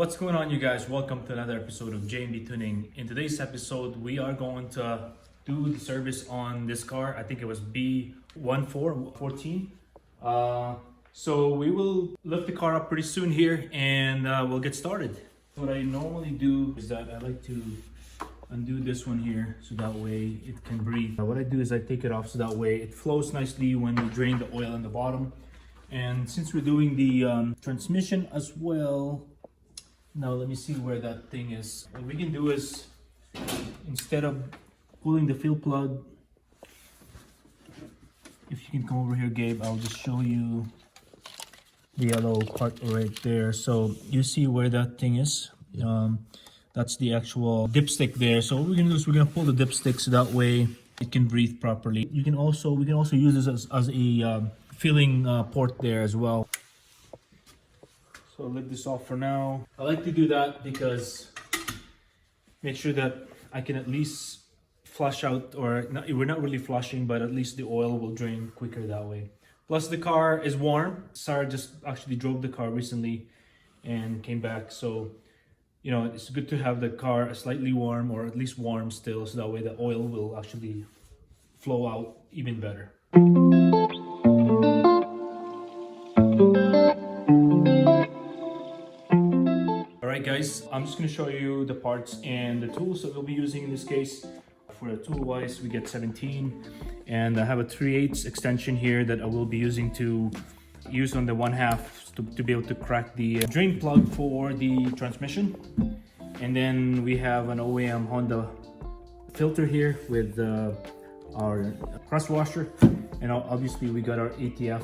What's going on, you guys? Welcome to another episode of J&B Tuning. In today's episode, we are going to do the service on this car. I think it was B14. So we will lift the car up pretty soon here and we'll get started. What I normally do is that I like to undo this one here so that way it can breathe. What I do is I take it off so that way it flows nicely when we drain the oil on the bottom. And since we're doing the transmission as well, now let me see where that thing is. What we can do is, instead of pulling the fuel plug, if you can come over here, Gabe, I'll just show you the yellow part right there. So you see where that thing is. That's the actual dipstick there. So what we're gonna do is we're gonna pull the dipstick so that way it can breathe properly. We can also use this as a filling port there as well. So I'll leave this off for now. I like to do that because make sure that I can at least flush out, or not, we're not really flushing, but at least the oil will drain quicker that way. Plus the car is warm. Sarah just actually drove the car recently and came back. So, you know, it's good to have the car slightly warm, or at least warm still, so that way the oil will actually flow out even better. Alright guys, I'm just going to show you the parts and the tools that we'll be using in this case. For the tool wise, we get 17, and I have a 3/8 extension here that I will be using to use on the 1/2 to be able to crack the drain plug for the transmission. And then we have an OEM Honda filter here with our cross washer, and obviously we got our ATF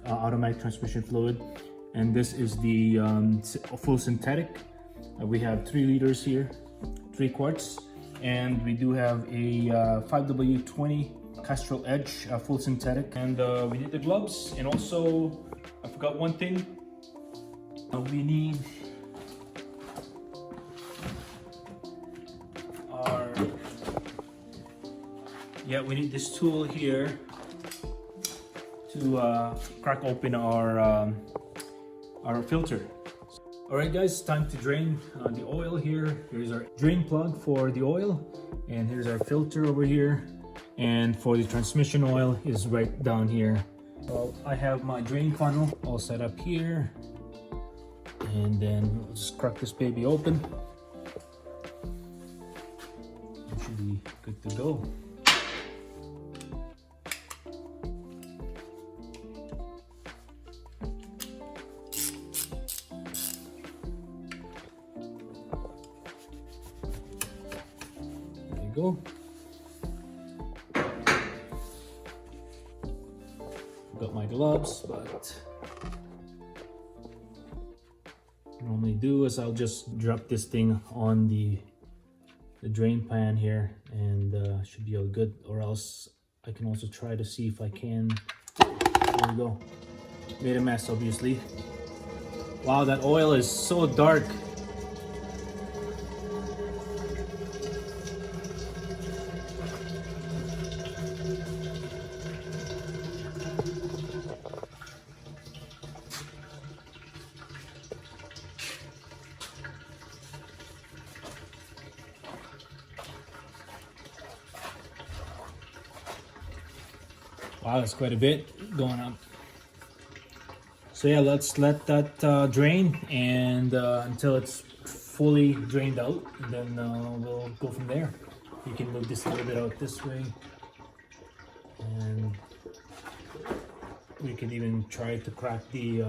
automatic transmission fluid, and this is the full synthetic. We have 3 liters here, 3 quarts, and we do have a 5W20 Castrol Edge full synthetic, and we need the gloves. And also I forgot one thing, we need we need this tool here to crack open our filter. Alright guys, time to drain the oil here. Here's our drain plug for the oil, and here's our filter over here, and for the transmission oil is right down here. So I have my drain funnel all set up here, and then we'll just crack this baby open. It should be good to go. Go. Got my gloves, but what I normally do is I'll just drop this thing on the drain pan here, and should be all good. Or else I can also try to see if I can. There we go. Made a mess, obviously. Wow, that oil is so dark. Wow, that's quite a bit going up. So yeah, let's let that drain and until it's fully drained out, and then we'll go from there. You can move this a little bit out this way, and we can even try to crack the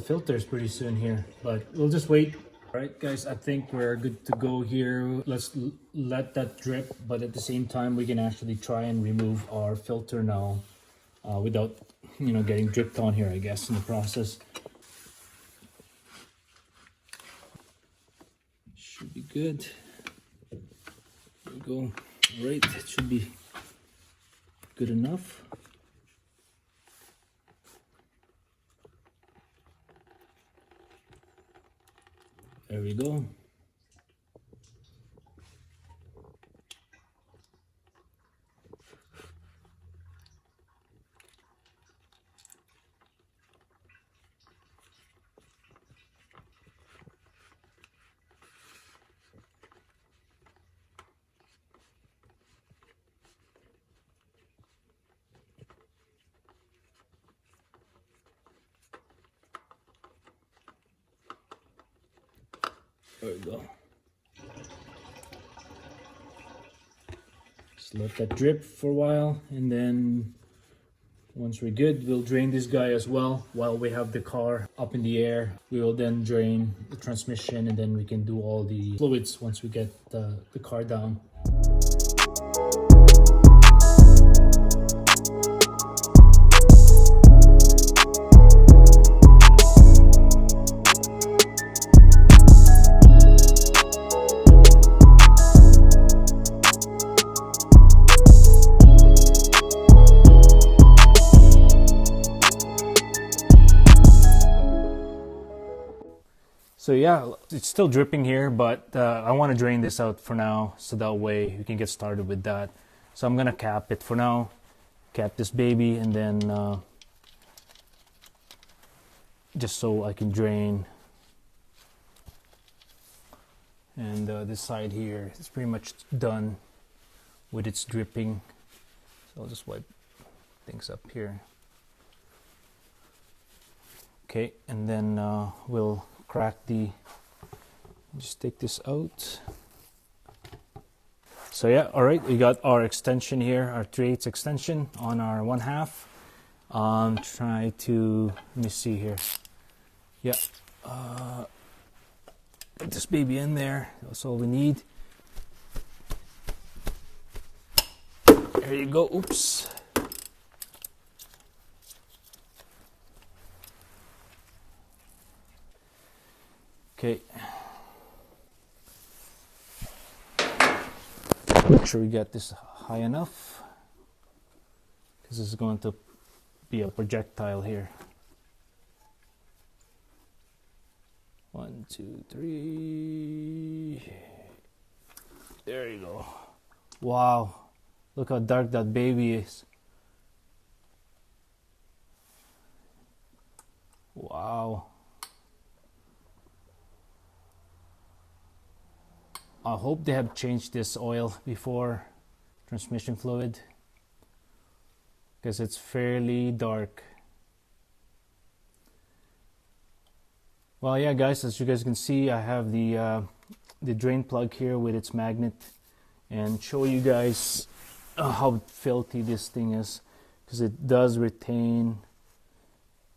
filters pretty soon here, but we'll just wait. All right guys, I think we're good to go here. Let's let that drip, but at the same time we can actually try and remove our filter now without, you know, getting dripped on here, I guess, in the process. Should be good. There we go. All right, it should be good enough. There we go. There we go. Just let that drip for a while, and then once we're good, we'll drain this guy as well while we have the car up in the air. We will then drain the transmission, and then we can do all the fluids once we get the car down. So yeah, it's still dripping here, but I want to drain this out for now, so that way we can get started with that. So I'm gonna cap it for now, cap this baby, and then just so I can drain. And this side here is pretty much done with its dripping. So I'll just wipe things up here. Okay, and then we'll crack just take this out. So yeah, all right, we got our extension here, our 3/8 extension on our 1/2. Try to, let me see here. Yeah, put this baby in there. That's all we need. There you go. Oops. Okay. Make sure we get this high enough, because this is going to be a projectile here. 1, 2, 3. There you go. Wow. Look how dark that baby is. Wow. I hope they have changed this oil before, transmission fluid, because it's fairly dark. Well, yeah guys, as you guys can see, I have the drain plug here with its magnet, and show you guys how filthy this thing is, because it does retain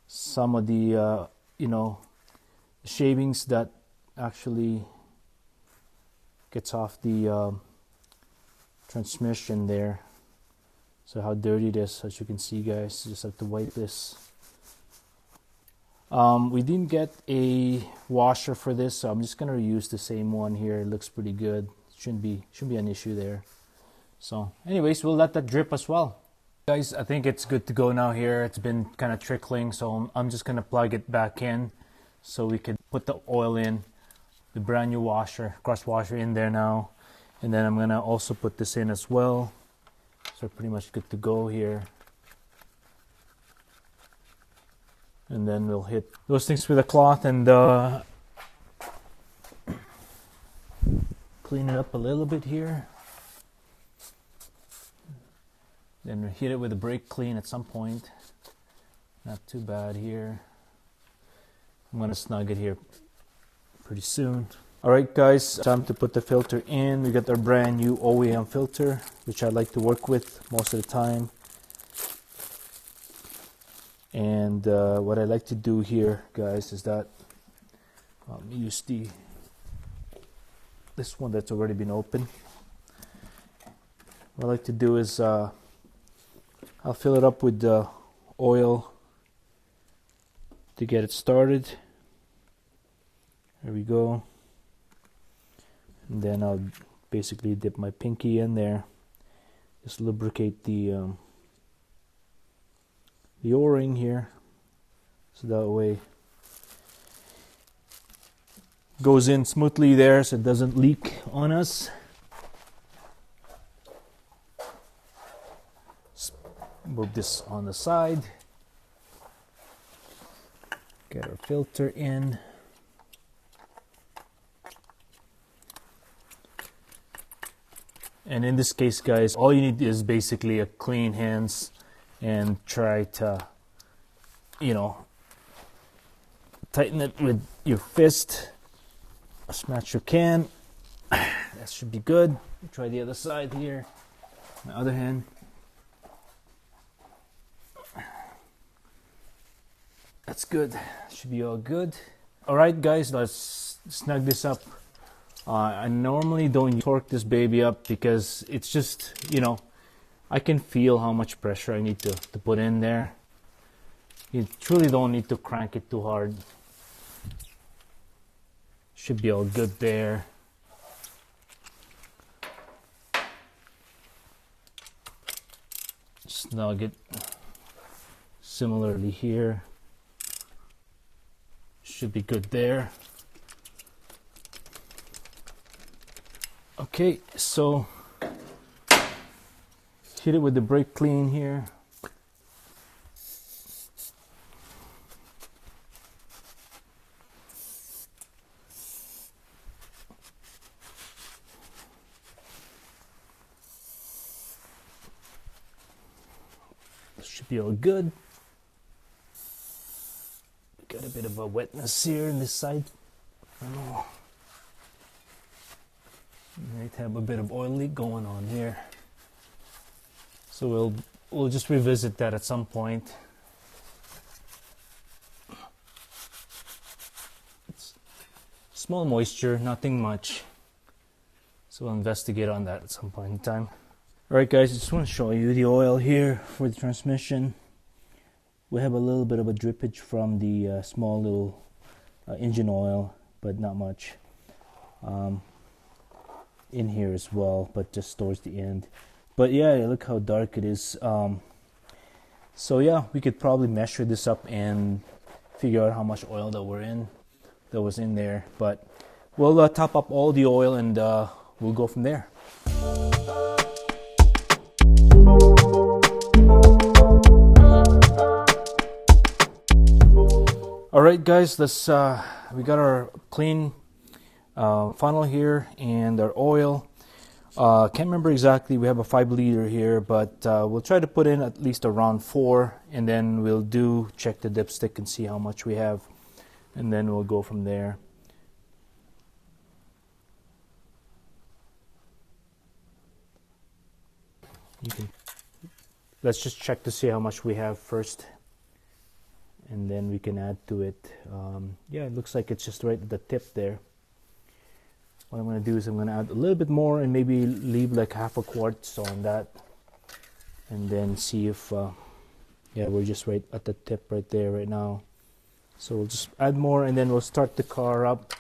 some of the you know, shavings that actually gets off the transmission there. So how dirty it is, as you can see guys. You just have to wipe this. We didn't get a washer for this, so I'm just gonna use the same one here. It looks pretty good. Shouldn't be an issue there. So anyways, we'll let that drip as well. Guys, I think it's good to go now here. It's been kind of trickling, so I'm just gonna plug it back in so we can put the oil in. The brand new washer, cross washer in there now, and then I'm gonna also put this in as well. So pretty much good to go here. And then we'll hit those things with a cloth and clean it up a little bit here. Then hit it with a brake clean at some point. Not too bad here. I'm gonna snug it here pretty soon. Alright guys, time to put the filter in. We got our brand new OEM filter, which I like to work with most of the time. And what I like to do here guys is that use this one that's already been opened. What I like to do is I'll fill it up with oil to get it started. There we go. And then I'll basically dip my pinky in there, just lubricate the O-ring here, so that way goes in smoothly there, so it doesn't leak on us. Just move this on the side, get our filter in. And in this case guys, all you need is basically a clean hands, and try to, you know, tighten it with your fist as much as you can. That should be good. Try the other side here. My other hand. That's good. Should be all good. Alright guys, let's snug this up. I normally don't torque this baby up because it's just, you know, I can feel how much pressure I need to put in there. You truly don't need to crank it too hard. Should be all good there. Snug it. Similarly here. Should be good there. Okay, so hit it with the brake clean here. Should be all good. Got a bit of a wetness here in this side. I don't know. Might have a bit of oil leak going on here. So we'll just revisit that at some point. It's small moisture, nothing much. So we'll investigate on that at some point in time. Alright guys, I just want to show you the oil here for the transmission. We have a little bit of a drippage from the small little engine oil, but not much. In here as well, but just towards the end. But yeah, look how dark it is. So yeah, we could probably measure this up and figure out how much oil that was in there. But we'll top up all the oil and we'll go from there. Alright guys, let's we got our clean funnel here and our oil. Can't remember exactly, we have a 5 liter here, but we'll try to put in at least around 4, and then we'll check the dipstick and see how much we have, and then we'll go from there. Let's just check to see how much we have first, and then we can add to it. Yeah, it looks like it's just right at the tip there. What I'm going to do is I'm going to add a little bit more and maybe leave like half a quart on that, and then see if yeah, we're just right at the tip right there right now. So we'll just add more and then we'll start the car up.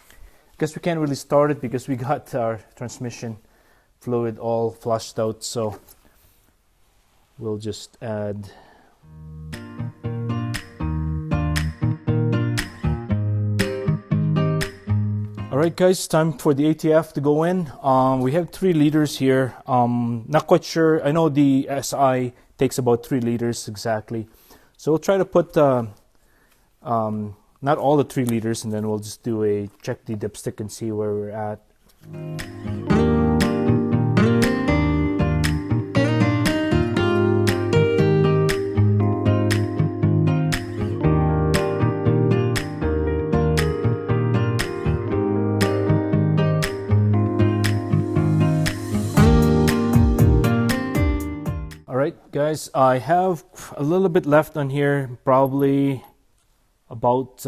Guess we can't really start it because we got our transmission fluid all flushed out, so we'll just add. Alright guys, time for the ATF to go in. We have 3 liters here. Not quite sure. I know the SI takes about 3 liters exactly. So we'll try to put not all the 3 liters, and then we'll just check the dipstick and see where we're at. Alright guys, I have a little bit left on here, probably about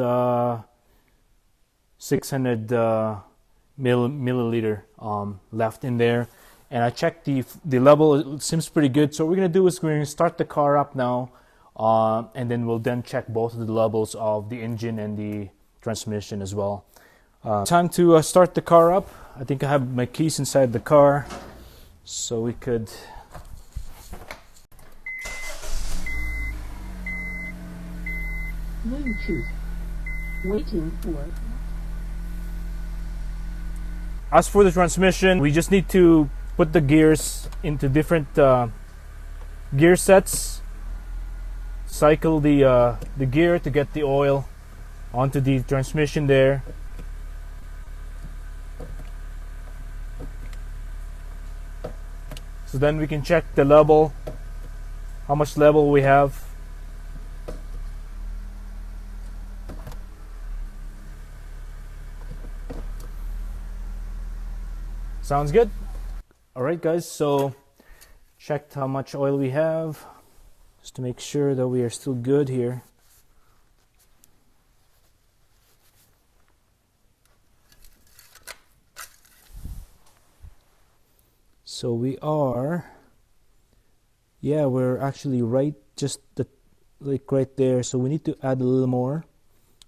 600 milliliter left in there, and I checked the level. It seems pretty good. So what we're going to do is we're going to start the car up now, and then we'll check both of the levels of the engine and the transmission as well. Time to start the car up. I think I have my keys inside the car, so we could... Bluetooth. Waiting for. As for the transmission, we just need to put the gears into different gear sets. Cycle the gear to get the oil onto the transmission there. So then we can check the level, how much level we have. Sounds good. All right, guys, so checked how much oil we have, just to make sure that we are still good here. So we are, yeah, we're actually right, just like right there. So we need to add a little more.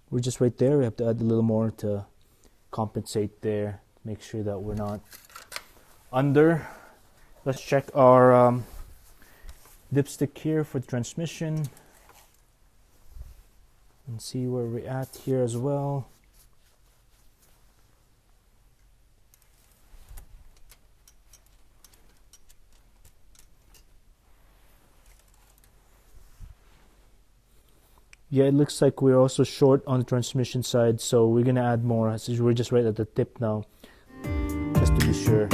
We're just right there. We have to add a little more to compensate there. Make sure that we're not under. Let's check our dipstick here for the transmission and see where we're at here as well. Yeah, it looks like we're also short on the transmission side, so we're gonna add more. So we're just right at the tip now, just to be sure.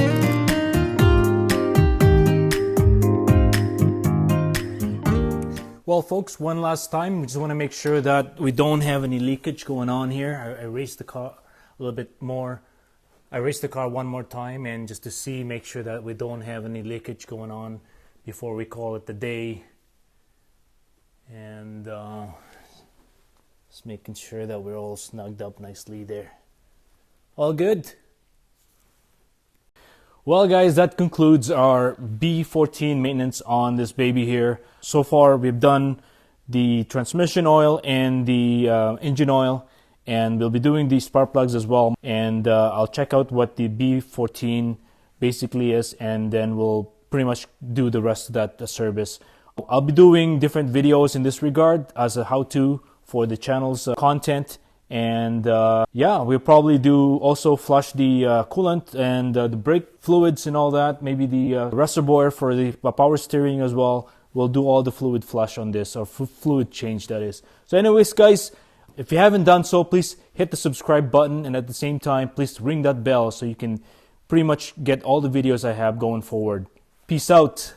Well, folks, one last time, we just want to make sure that we don't have any leakage going on here. I raised the car a little bit more. I raised the car one more time, and just to make sure that we don't have any leakage going on before we call it the day. And just making sure that we're all snugged up nicely there. All good? Well, guys, that concludes our B14 maintenance on this baby here. So far, we've done the transmission oil and the engine oil, and we'll be doing the spark plugs as well. And I'll check out what the B14 basically is, and then we'll pretty much do the rest of that service. I'll be doing different videos in this regard as a how-to for the channel's content. And yeah, we'll probably do also flush the coolant and the brake fluids and all that. Maybe the reservoir for the power steering as well. We'll do all the fluid flush on this, or fluid change, that is. So anyways, guys, if you haven't done so, please hit the subscribe button, and at the same time, please ring that bell so you can pretty much get all the videos I have going forward. Peace out.